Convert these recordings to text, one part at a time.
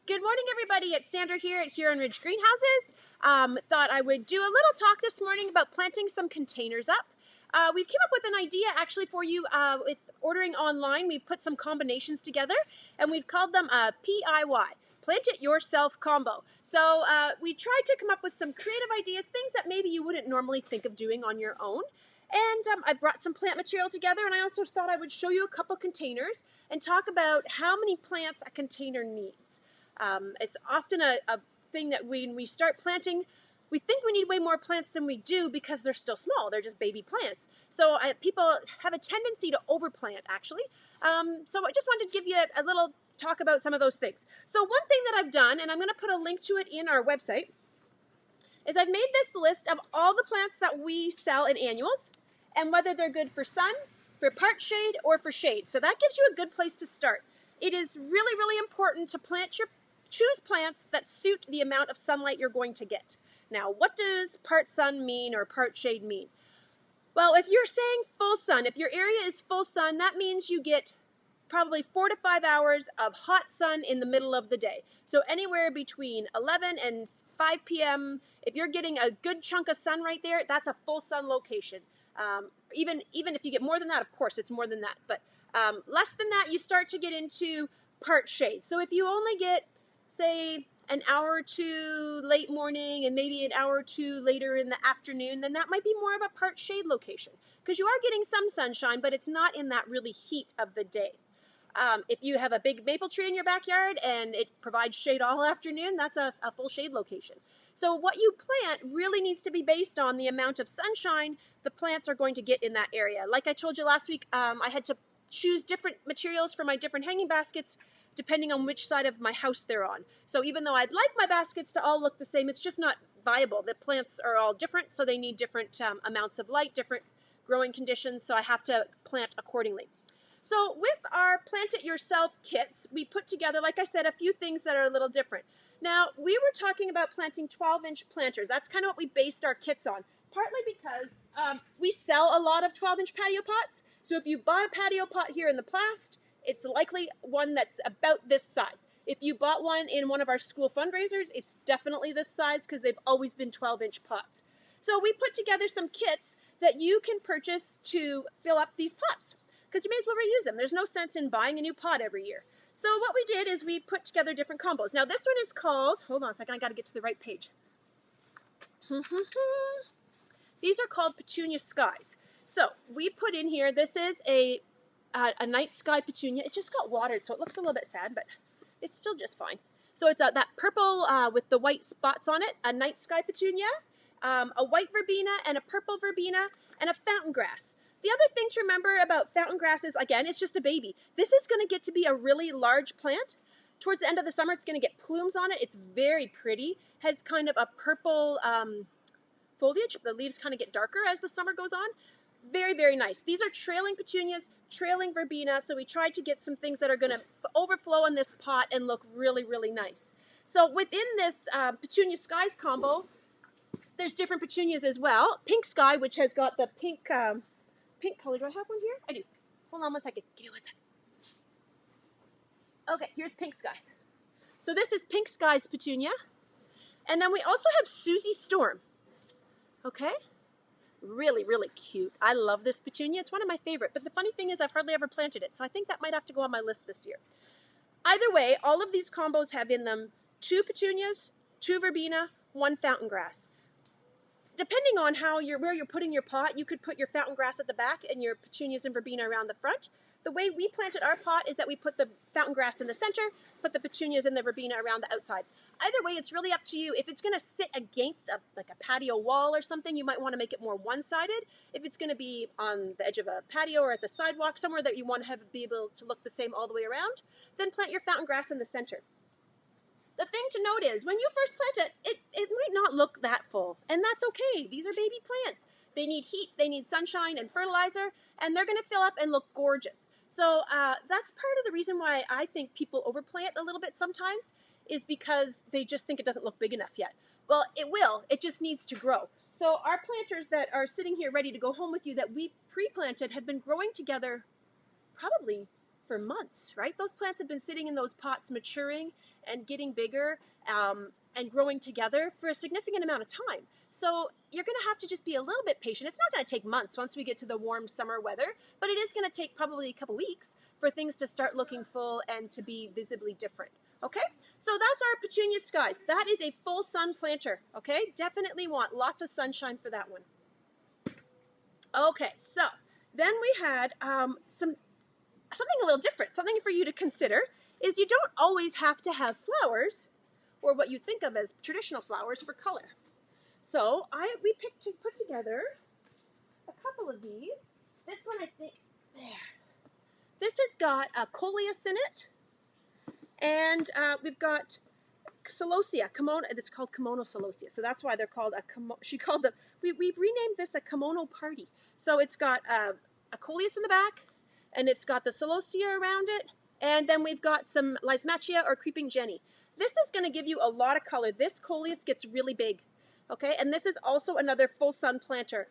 Good morning, everybody. It's Sandra here at Huron Ridge Greenhouses. Thought I would do a little talk this morning about planting some containers up. We've came up with an idea actually for you with ordering online. We've put some combinations together and we've called them PIY, Plant It Yourself Combo. So we tried to come up with some creative ideas, things that maybe you wouldn't normally think of doing on your own. And I brought some plant material together, and I also thought I would show you a couple containers and talk about how many plants a container needs. It's often a thing that when we start planting, we think we need way more plants than we do because they're still small. They're just baby plants. So people have a tendency to overplant, actually. So I just wanted to give you a little talk about some of those things. So one thing that I've done, and I'm going to put a link to it in our website, is I've made this list of all the plants that we sell in annuals and whether they're good for sun, for part shade, or for shade. So that gives you a good place to start. It is really, really important to choose plants that suit the amount of sunlight you're going to get. Now, what does part sun mean or part shade mean? Well, if you're saying full sun, if your area is full sun, that means you get probably 4 to 5 hours of hot sun in the middle of the day. So anywhere between 11 and 5 p.m., if you're getting a good chunk of sun right there, that's a full sun location. Even if you get more than that, of course, it's more than that. But less than that, you start to get into part shade. So if you only get, say, an hour or two late morning and maybe an hour or two later in the afternoon, then that might be more of a part shade location because you are getting some sunshine, but it's not in that really heat of the day. If you have a big maple tree in your backyard and it provides shade all afternoon, that's a full shade location. So what you plant really needs to be based on the amount of sunshine the plants are going to get in that area. Like I told you last week, I had to choose different materials for my different hanging baskets depending on which side of my house they're on. So even though I'd like my baskets to all look the same, it's just not viable. The plants are all different, so they need different amounts of light, different growing conditions, so I have to plant accordingly. So with our Plant It Yourself kits, we put together, like I said, a few things that are a little different. Now, we were talking about planting 12-inch planters. That's kind of what we based our kits on, partly because we sell a lot of 12-inch patio pots. So if you bought a patio pot here in the Plast, it's likely one that's about this size. If you bought one in one of our school fundraisers, it's definitely this size because they've always been 12-inch pots. So we put together some kits that you can purchase to fill up these pots, because you may as well reuse them. There's no sense in buying a new pot every year. So what we did is we put together different combos. Now this one is called, hold on a second, I got to get to the right page. These are called Petunia Skies. So we put in here, this is a night sky petunia. It just got watered, so it looks a little bit sad, but it's still just fine. So it's that purple with the white spots on it, a night sky petunia, a white verbena and a purple verbena, and a fountain grass. The other thing to remember about fountain grass is, again, it's just a baby. This is going to get to be a really large plant. Towards the end of the summer, it's going to get plumes on it. It's very pretty. Has kind of a purple foliage. The leaves kind of get darker as the summer goes on. Very, very nice. These are trailing petunias, trailing verbena, so we tried to get some things that are going to overflow in this pot and look really, really nice. So within this Petunia Skies combo, there's different petunias as well. Pink Sky, which has got the pink color. Do I have one here? I do. Hold on one second. Give me one second. Okay, here's Pink Skies. So this is Pink Skies petunia. And then we also have Susie Storm. Okay? Really, really cute. I love this petunia. It's one of my favorite. But the funny thing is I've hardly ever planted it. So I think that might have to go on my list this year. Either way, all of these combos have in them 2 petunias, 2 verbena, 1 fountain grass. Depending on where you're putting your pot, you could put your fountain grass at the back and your petunias and verbena around the front. The way we planted our pot is that we put the fountain grass in the center, put the petunias and the verbena around the outside. Either way, it's really up to you. If it's going to sit against like a patio wall or something, you might want to make it more one-sided. If it's going to be on the edge of a patio or at the sidewalk, somewhere that you want to be able to look the same all the way around, then plant your fountain grass in the center. The thing to note is, when you first plant it, it might not look that full, and that's okay. These are baby plants. They need heat, they need sunshine and fertilizer, and they're going to fill up and look gorgeous. So that's part of the reason why I think people overplant a little bit sometimes, is because they just think it doesn't look big enough yet. Well, it will. It just needs to grow. So our planters that are sitting here ready to go home with you that we pre-planted have been growing together probably for months, right? Those plants have been sitting in those pots maturing and getting bigger and growing together for a significant amount of time. So you're going to have to just be a little bit patient. It's not going to take months once we get to the warm summer weather, but it is going to take probably a couple weeks for things to start looking full and to be visibly different. Okay, so that's our petunia skies. That is a full sun planter. Okay, definitely want lots of sunshine for that one. Okay, so then we had something a little different. Something for you to consider is you don't always have to have flowers or what you think of as traditional flowers for color. So we put together a couple of these. This one, I think, there. This has got a coleus in it, and we've got celosia, kimono. It's called kimono celosia, so that's why they're called a kimono. She called them. We've renamed this a kimono party. So it's got a coleus in the back, and it's got the celosia around it, and then we've got some lysmachia or creeping jenny. This is going to give you a lot of color. This coleus gets really big. Okay, and this is also another full sun planter.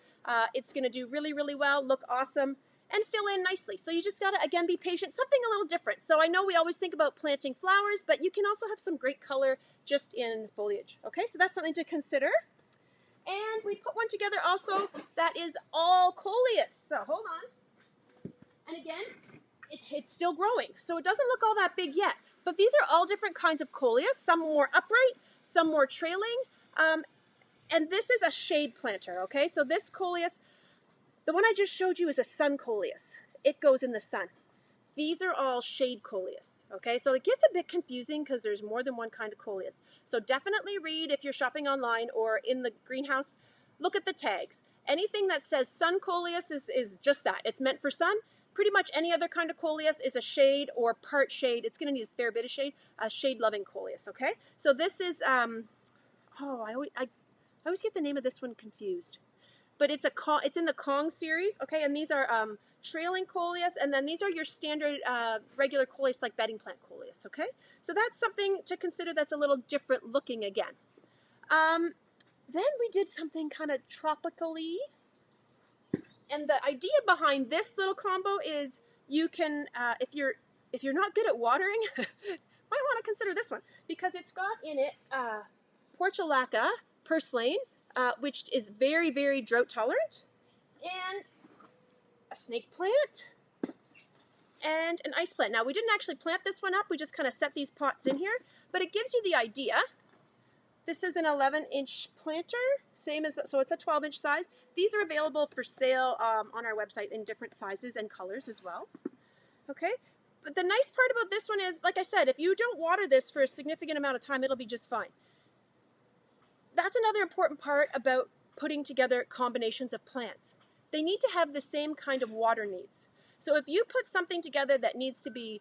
It's going to do really, really well, look awesome, and fill in nicely. So you just got to, again, be patient. Something a little different. So I know we always think about planting flowers, but you can also have some great color just in foliage. Okay, so that's something to consider. And we put one together also that is all coleus. So hold on. And again, it's still growing. So it doesn't look all that big yet. But these are all different kinds of coleus, some more upright, some more trailing. And this is a shade planter, okay? So this coleus, the one I just showed you is a sun coleus. It goes in the sun. These are all shade coleus, okay? So it gets a bit confusing because there's more than one kind of coleus. So definitely read if you're shopping online or in the greenhouse, look at the tags. Anything that says sun coleus is just that. It's meant for sun. Pretty much any other kind of coleus is a shade or part shade. It's going to need a fair bit of shade, a shade-loving coleus, okay? So this is, I always get the name of this one confused. But it's in the Kong series, okay? And these are trailing coleus, and then these are your standard regular coleus, like bedding plant coleus, okay? So that's something to consider that's a little different looking again. Then we did something kind of tropically. And the idea behind this little combo is you can, if you're not good at watering, might want to consider this one because it's got in it portulaca, purslane, which is very, very drought tolerant, and a snake plant, and an ice plant. Now, we didn't actually plant this one up. We just kind of set these pots in here, but it gives you the idea. This is an 11-inch planter, so it's a 12-inch size. These are available for sale on our website in different sizes and colors as well. Okay, but the nice part about this one is, like I said, if you don't water this for a significant amount of time, it'll be just fine. That's another important part about putting together combinations of plants. They need to have the same kind of water needs. So if you put something together that needs to be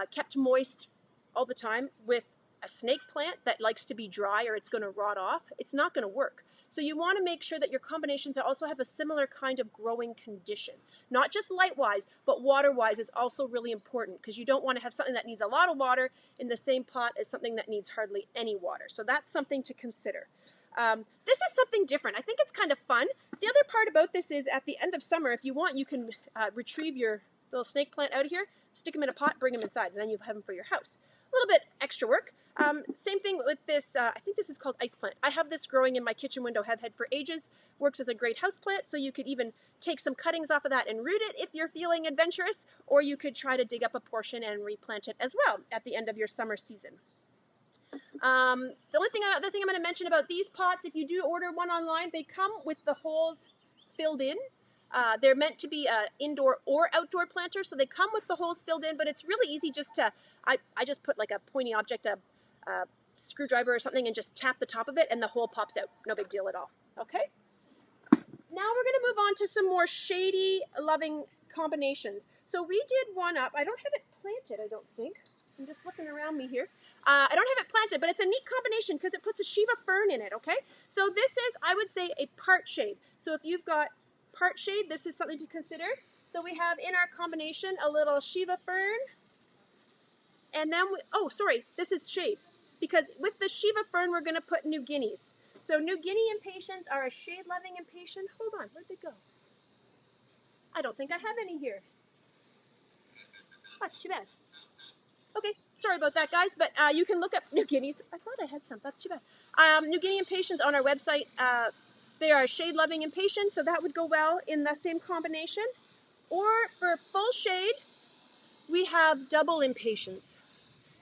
kept moist all the time with a snake plant that likes to be dry or it's going to rot off, it's not going to work. So you want to make sure that your combinations also have a similar kind of growing condition. Not just light-wise, but water-wise is also really important because you don't want to have something that needs a lot of water in the same pot as something that needs hardly any water. So that's something to consider. This is something different. I think it's kind of fun. The other part about this is at the end of summer, if you want, you can retrieve your little snake plant out of here, stick them in a pot, bring them inside, and then you have them for your house. A little bit extra work. Same thing with this, I think this is called ice plant. I have this growing in my kitchen window, have had for ages, works as a great house plant, so you could even take some cuttings off of that and root it if you're feeling adventurous, or you could try to dig up a portion and replant it as well at the end of your summer season. The other thing I'm going to mention about these pots, if you do order one online, they come with the holes filled in. They're meant to be an indoor or outdoor planter, so they come with the holes filled in, but it's really easy just to, I just put like a pointy object, a screwdriver or something, and just tap the top of it, and the hole pops out. No big deal at all. Okay? Now we're going to move on to some more shady, loving combinations. So we did one up. I don't have it planted, I don't think. I'm just looking around me here. I don't have it planted, but it's a neat combination because it puts a Shiva fern in it, okay? So this is, I would say, a part shade. So if you've got part shade, this is something to consider. So we have in our combination a little Shiva fern. And then, this is shade. Because with the Shiva fern, we're going to put New Guineas. So New Guinea impatiens are a shade-loving impatient. Hold on, where'd they go? I don't think I have any here. That's too bad. Okay, sorry about that, guys, but you can look up New Guineas. I thought I had some. That's too bad. New Guinea impatiens on our website. They are shade-loving impatiens, so that would go well in the same combination. Or for full shade, we have double impatiens.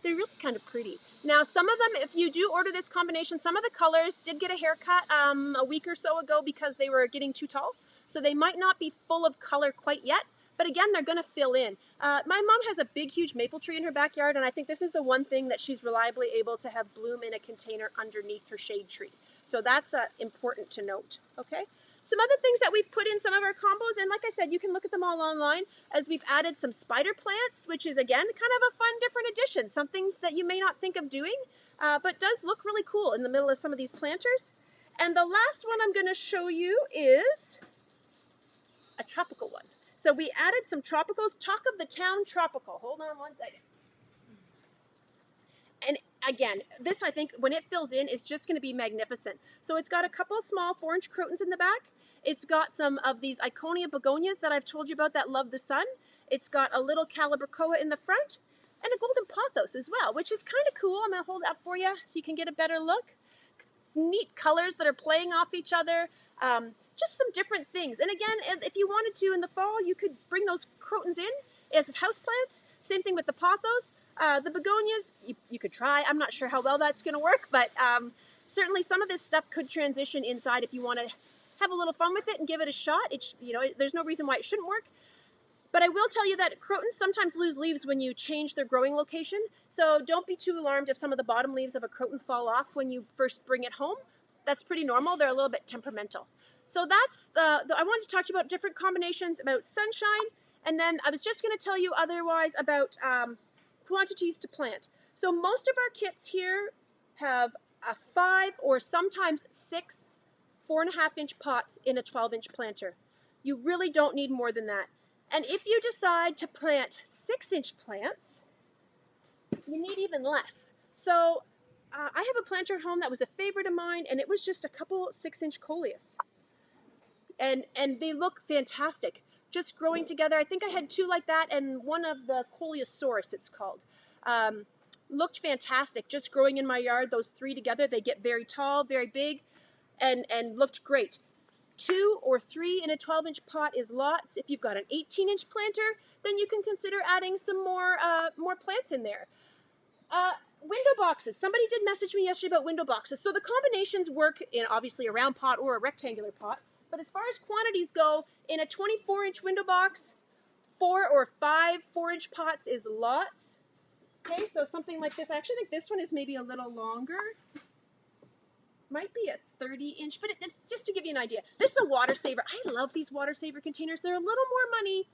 They're really kind of pretty. Now, some of them, if you do order this combination, some of the colors did get a haircut a week or so ago because they were getting too tall. So they might not be full of color quite yet. But again, they're going to fill in. My mom has a big, huge maple tree in her backyard, and I think this is the one thing that she's reliably able to have bloom in a container underneath her shade tree. So that's important to note, okay? Some other things that we've put in some of our combos, and like I said, you can look at them all online, as we've added some spider plants, which is, again, kind of a fun, different addition, something that you may not think of doing, but does look really cool in the middle of some of these planters. And the last one I'm going to show you is a tropical one. So we added some tropicals. Talk of the town tropical. Hold on one second. And again, this I think when it fills in is just going to be magnificent. So it's got a couple of small 4-inch crotons in the back. It's got some of these Iconia begonias that I've told you about that love the sun. It's got a little calibrachoa in the front and a golden pothos as well, which is kind of cool. I'm going to hold it up for you so you can get a better look. Neat colors that are playing off each other. Just some different things. And again, if you wanted to in the fall, you could bring those crotons in as houseplants. Same thing with the pothos. The begonias, you could try. I'm not sure how well that's going to work, but certainly some of this stuff could transition inside if you want to have a little fun with it and give it a shot. It's, there's no reason why it shouldn't work. But I will tell you that crotons sometimes lose leaves when you change their growing location. So don't be too alarmed if some of the bottom leaves of a croton fall off when you first bring it home. That's pretty normal. They're a little bit temperamental. So that's I wanted to talk to you about different combinations, about sunshine, and then I was just going to tell you otherwise about quantities to plant. So most of our kits here have a 5 or sometimes 6 4.5-inch pots in a 12-inch planter. You really don't need more than that. And if you decide to plant 6-inch plants, you need even less. So I have a planter at home that was a favorite of mine, and it was just a couple 6-inch coleus. And they look fantastic, just growing together. I think I had 2 like that, and one of the coleosaurus, it's called. Looked fantastic, just growing in my yard. Those 3 together, they get very tall, very big, and looked great. 2 or 3 in a 12-inch pot is lots. If you've got an 18-inch planter, then you can consider adding some more plants in there. Window boxes. Somebody did message me yesterday about window boxes. So the combinations work in obviously a round pot or a rectangular pot. But as far as quantities go, in a 24-inch window box, 4 or 5 4-inch pots is lots. Okay, so something like this. I actually think this one is maybe a little longer. Might be a 30-inch, but just to give you an idea. This is a water saver. I love these water saver containers. They're a little more money.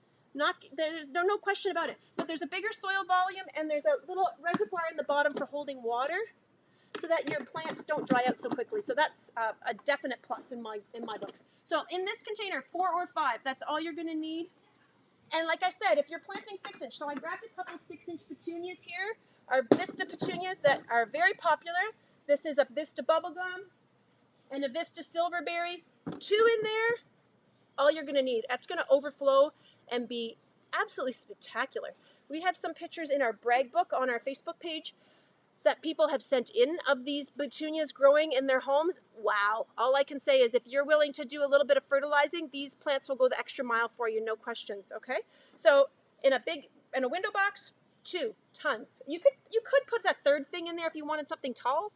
There's no question about it. But there's a bigger soil volume, and there's a little reservoir in the bottom for holding water so that your plants don't dry out so quickly. So that's a definite plus in my books. So in this container, 4 or 5, that's all you're going to need. And like I said, if you're planting 6-inch, so I grabbed a couple 6-inch petunias here, our Vista petunias that are very popular. This is a Vista bubblegum and a Vista silverberry. 2 in there, all you're going to need. That's going to overflow and be absolutely spectacular. We have some pictures in our brag book on our Facebook page that people have sent in of these petunias growing in their homes. Wow. All I can say is if you're willing to do a little bit of fertilizing, these plants will go the extra mile for you, no questions, okay? So in a window box, 2 tons. You could put a 3rd thing in there if you wanted something tall,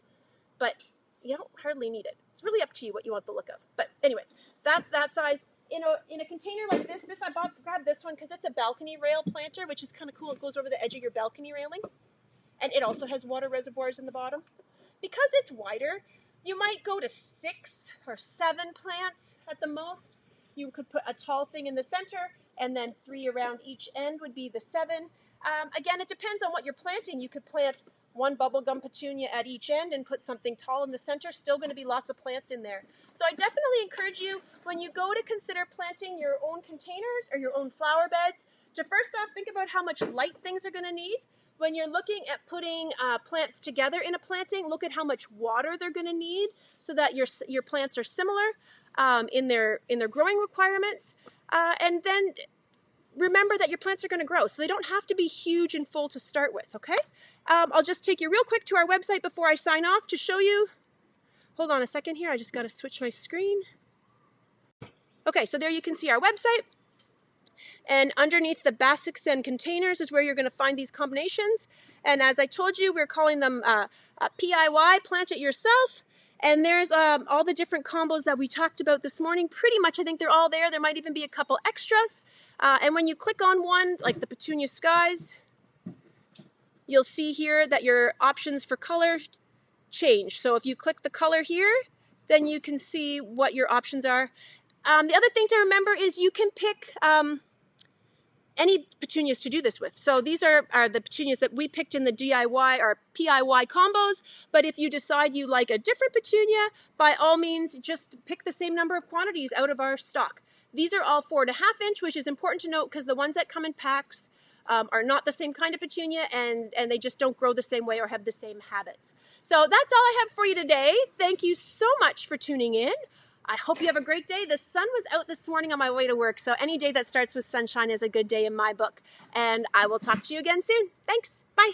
but you don't hardly need it. It's really up to you what you want the look of. But anyway, that's that size. In a container like this I grabbed this one because it's a balcony rail planter, which is kind of cool. It goes over the edge of your balcony railing. And it also has water reservoirs in the bottom. Because it's wider, you might go to 6 or 7 plants at the most. You could put a tall thing in the center, and then 3 around each end would be the 7. Again, it depends on what you're planting. You could plant 1 bubblegum petunia at each end and put something tall in the center. Still going to be lots of plants in there. So I definitely encourage you, when you go to consider planting your own containers or your own flower beds, to first off think about how much light things are going to need. When you're looking at putting plants together in a planting, look at how much water they're going to need so that your plants are similar in their growing requirements. And then remember that your plants are going to grow, so they don't have to be huge and full to start with, okay? I'll just take you real quick to our website before I sign off to show you. Hold on a second here, I just got to switch my screen. Okay, so there you can see our website. And underneath the basics and containers is where you're going to find these combinations. And as I told you, we're calling them PIY, plant it yourself. And there's all the different combos that we talked about this morning. Pretty much, I think they're all there. There might even be a couple extras. And when you click on one, like the Petunia Skies, you'll see here that your options for color change. So if you click the color here, then you can see what your options are. The other thing to remember is you can pick any petunias to do this with. So these are the petunias that we picked in the DIY or PIY combos, but if you decide you like a different petunia, by all means, just pick the same number of quantities out of our stock. These are all 4.5 inch, which is important to note because the ones that come in packs are not the same kind of petunia, and they just don't grow the same way or have the same habits. So that's all I have for you today. Thank you so much for tuning in. I hope you have a great day. The sun was out this morning on my way to work, so any day that starts with sunshine is a good day in my book. And I will talk to you again soon. Thanks. Bye.